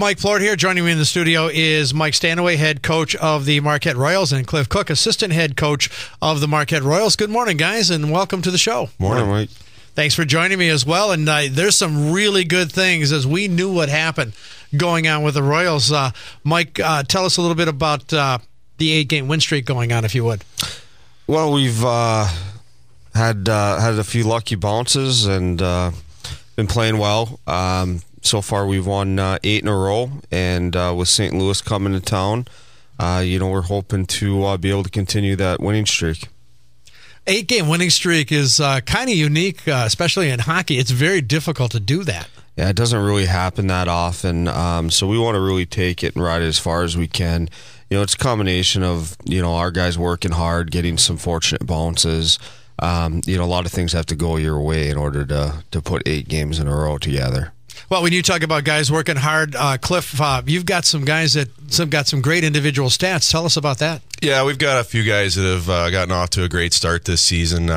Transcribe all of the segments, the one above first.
Mike Plourde here. Joining me in the studio is Mike Stanaway, head coach of the Marquette Royals, and Cliff Cook, assistant head coach of the Marquette Royals. Good morning, guys, and welcome to the show. Morning, Mike. Thanks for joining me as well. And there's some really good things, as we knew what happened going on with the Royals. Mike, tell us a little bit about the 8-game win streak going on, if you would. Well, we've had a few lucky bounces and been playing well. So far, we've won 8 in a row, and with St. Louis coming to town, we're hoping to be able to continue that winning streak. 8-game winning streak is kind of unique, especially in hockey. It's very difficult to do that. Yeah, it doesn't really happen that often, so we want to really take it and ride it as far as we can. It's a combination of, our guys working hard, getting some fortunate bounces. A lot of things have to go your way in order to put 8 games in a row together. Well, when you talk about guys working hard, Cliff, you've got some guys that got some great individual stats. Tell us about that. Yeah, we've got a few guys that have gotten off to a great start this season.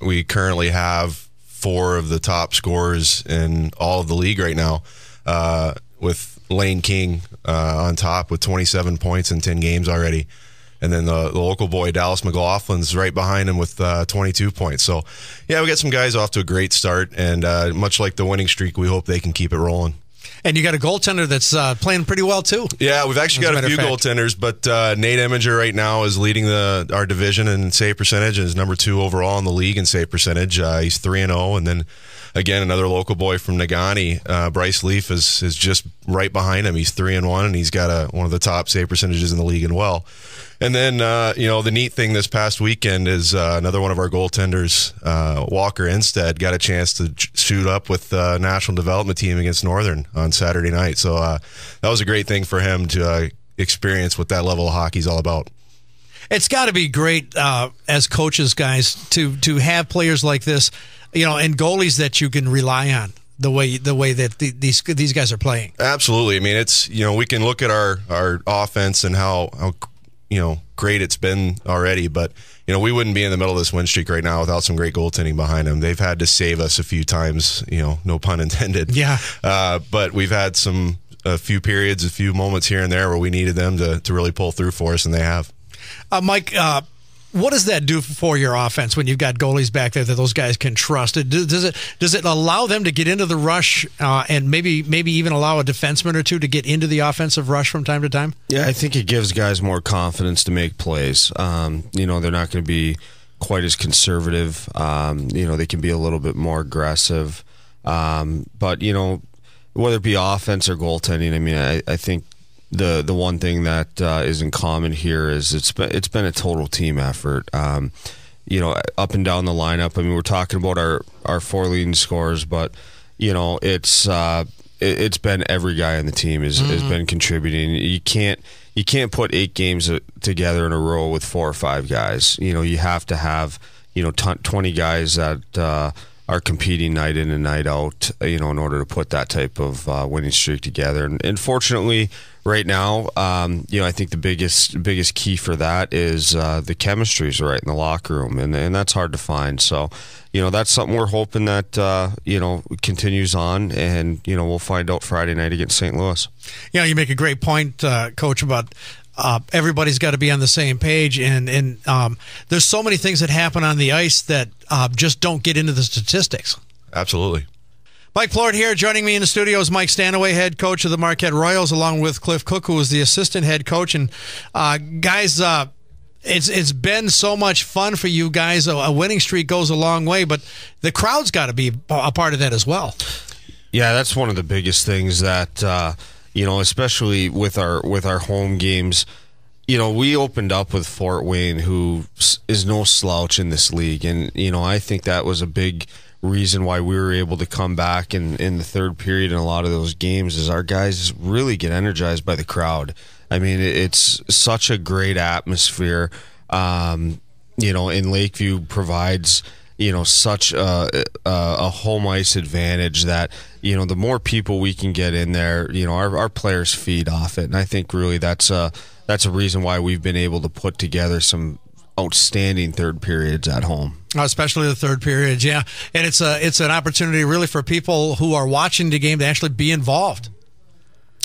We currently have 4 of the top scorers in all of the league right now, with Lane King on top with 27 points in 10 games already. And then the local boy, Dallas McLaughlin's right behind him with 22 points. So, yeah, we got some guys off to a great start. And much like the winning streak, we hope they can keep it rolling. And you got a goaltender that's playing pretty well, too. Yeah, we've actually got a few goaltenders. But Nate Eminger right now is leading our division in save percentage and is number 2 overall in the league in save percentage. He's 3-0. And then, again, another local boy from Negaunee, Bryce Leaf, is just right behind him. He's 3-1, and he's got one of the top save percentages in the league as well. And then, the neat thing this past weekend is another one of our goaltenders, Walker Instead, got a chance to shoot up with the national development team against Northern on Saturday night. So that was a great thing for him to experience what that level of hockey is all about. It's got to be great as coaches, guys, to have players like this, and goalies that you can rely on the way that these guys are playing. Absolutely. I mean, it's we can look at our offense and how great it's been already, but we wouldn't be in the middle of this win streak right now without some great goaltending behind them. They've had to save us a few times, no pun intended. Yeah. But we've had a few periods, a few moments here and there where we needed them to really pull through for us, and they have. Mike, what does that do for your offense when you've got goalies back there that those guys can trust? Does it allow them to get into the rush and maybe even allow a defenseman or two to get into the offensive rush from time to time? Yeah, I think it gives guys more confidence to make plays. They're not going to be quite as conservative. They can be a little bit more aggressive. But whether it be offense or goaltending, I mean, I think the one thing that is in common here is it's been a total team effort. Up and down the lineup. I mean, we're talking about our 4 leading scorers, but it's been every guy on the team has been contributing. You can't put 8 games together in a row with 4 or 5 guys. You have to have 20 guys that are competing night in and night out, in order to put that type of winning streak together. And fortunately, right now, I think the biggest key for that is the chemistry is right in the locker room, and that's hard to find. So, that's something we're hoping that continues on, and we'll find out Friday night against St. Louis. You make a great point, Coach, about everybody's got to be on the same page, and there's so many things that happen on the ice that just don't get into the statistics. Absolutely. Mike Plourde here. Joining me in the studio is Mike Stanaway, head coach of the Marquette Royals, along with Cliff Cook, who is the assistant head coach. And guys, it's been so much fun for you guys. A winning streak goes a long way, but the crowd's got to be a part of that as well. Yeah, that's one of the biggest things that especially with our home games. We opened up with Fort Wayne, who is no slouch in this league, and I think that was a big reason why we were able to come back in the third period in a lot of those games is our guys really get energized by the crowd. I mean, it's such a great atmosphere. And Lakeview provides such a home ice advantage that the more people we can get in there, our players feed off it, and I think really that's a reason why we've been able to put together some outstanding third periods at home. Especially the third periods, yeah. And it's an opportunity really for people who are watching the game to actually be involved.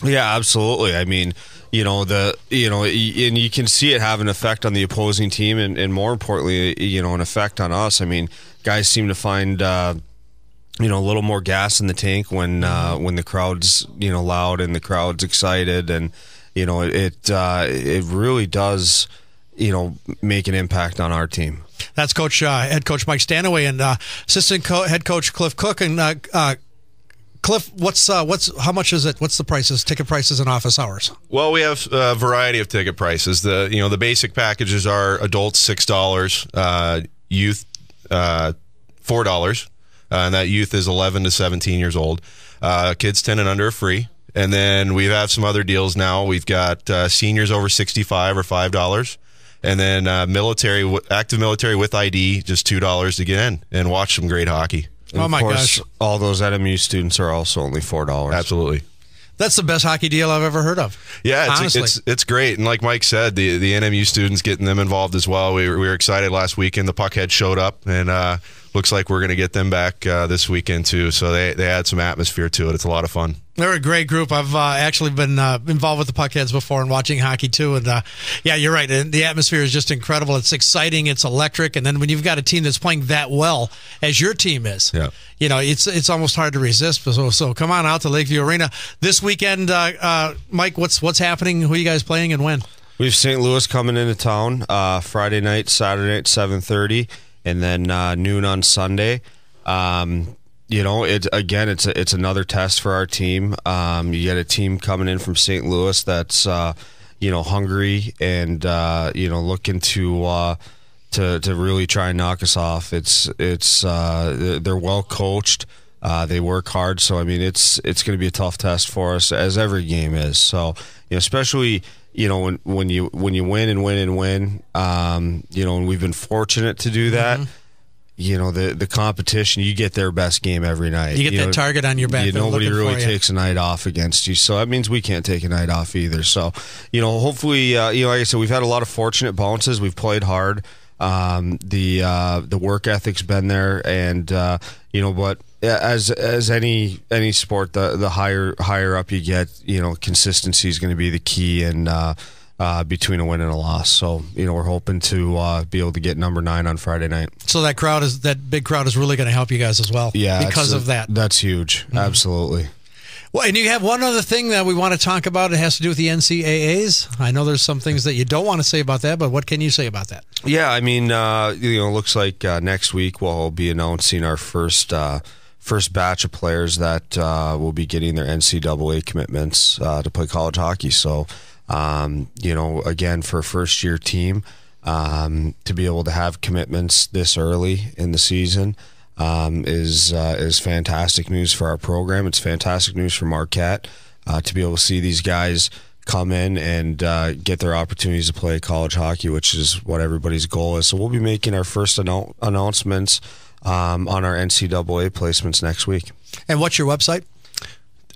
Yeah, absolutely. I mean, and you can see it have an effect on the opposing team, and more importantly, an effect on us. I mean, guys seem to find a little more gas in the tank when the crowd's loud and the crowd's excited, and it really does make an impact on our team. That's head coach Mike Stanaway and assistant head coach Cliff Cook. And Cliff, how much is it? What's the prices, ticket prices, and office hours? Well, we have a variety of ticket prices. The basic packages are adults $6, youth $4, and that youth is 11 to 17 years old. Kids 10 and under are free. And then we have some other deals now. We've got seniors over 65 or $5. And then active military with ID, just $2 to get in and watch some great hockey. And oh my gosh! All those NMU students are also only $4. Absolutely, that's the best hockey deal I've ever heard of. Yeah, it's great, and like Mike said, the NMU students, getting them involved as well. We were excited last weekend. The Puckhead showed up, and looks like we're going to get them back this weekend too. So they add some atmosphere to it. It's a lot of fun. They're a great group. I've actually been involved with the Puckheads before and watching hockey too. And yeah, you're right. The atmosphere is just incredible. It's exciting. It's electric. And then when you've got a team that's playing that well as your team is, it's almost hard to resist. So come on out to Lakeview Arena this weekend. Mike, what's happening? Who are you guys playing and when? We have St. Louis coming into town Friday night, Saturday night, 7:30, and then noon on Sunday. It's another test for our team. You get a team coming in from St. Louis that's hungry and looking to really try and knock us off. They're well coached. They work hard. So I mean, it's going to be a tough test for us, as every game is. So especially when you win and win and win. And we've been fortunate to do that. Mm-hmm. The competition, you get their best game every night. You get that target on your back. Nobody really takes a night off against you. So that means we can't take a night off either. So, hopefully, like I said, we've had a lot of fortunate bounces. We've played hard. The work ethic's been there. And, but as any sport, the higher up you get, consistency is going to be the key. And, between a win and a loss. So, we're hoping to be able to get number 9 on Friday night. So that big crowd is really going to help you guys as well. Yeah. Because of that. That's huge. Mm-hmm. Absolutely. Well, and you have one other thing that we want to talk about. It has to do with the NCAAs. I know there's some things that you don't want to say about that, but what can you say about that? Yeah, I mean, it looks like next week we'll be announcing our first batch of players that will be getting their NCAA commitments to play college hockey. So, again, for a first-year team, to be able to have commitments this early in the season is fantastic news for our program. It's fantastic news for Marquette to be able to see these guys come in and get their opportunities to play college hockey, which is what everybody's goal is. So we'll be making our first announcements on our NCAA placements next week. And what's your website?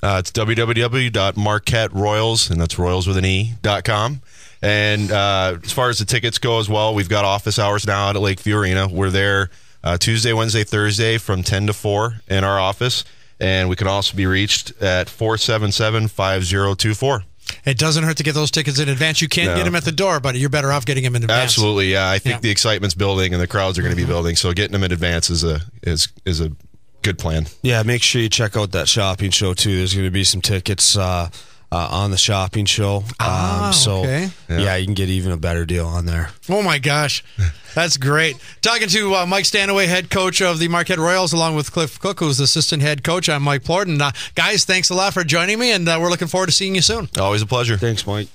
It's www.marquetteroyals, and that's Royals with an E.com. And as far as the tickets go as well, we've got office hours now out at Lakeview Arena. We're there Tuesday, Wednesday, Thursday from 10 to 4 in our office. And we can also be reached at 477-5024. It doesn't hurt to get those tickets in advance. You can't get them at the door, but you're better off getting them in advance. Absolutely, yeah. I think the excitement's building and the crowds are going to be building. So getting them in advance is a good plan. Yeah, make sure you check out that shopping show too. There's going to be some tickets on the shopping show. Okay. Yeah, you can get even a better deal on there. Oh my gosh, that's great. Talking to Mike Stanaway, head coach of the Marquette Royals, along with Cliff Cook, who's the assistant head coach. I'm Mike Plourde. And guys, thanks a lot for joining me, and we're looking forward to seeing you soon. Always a pleasure. Thanks, Mike.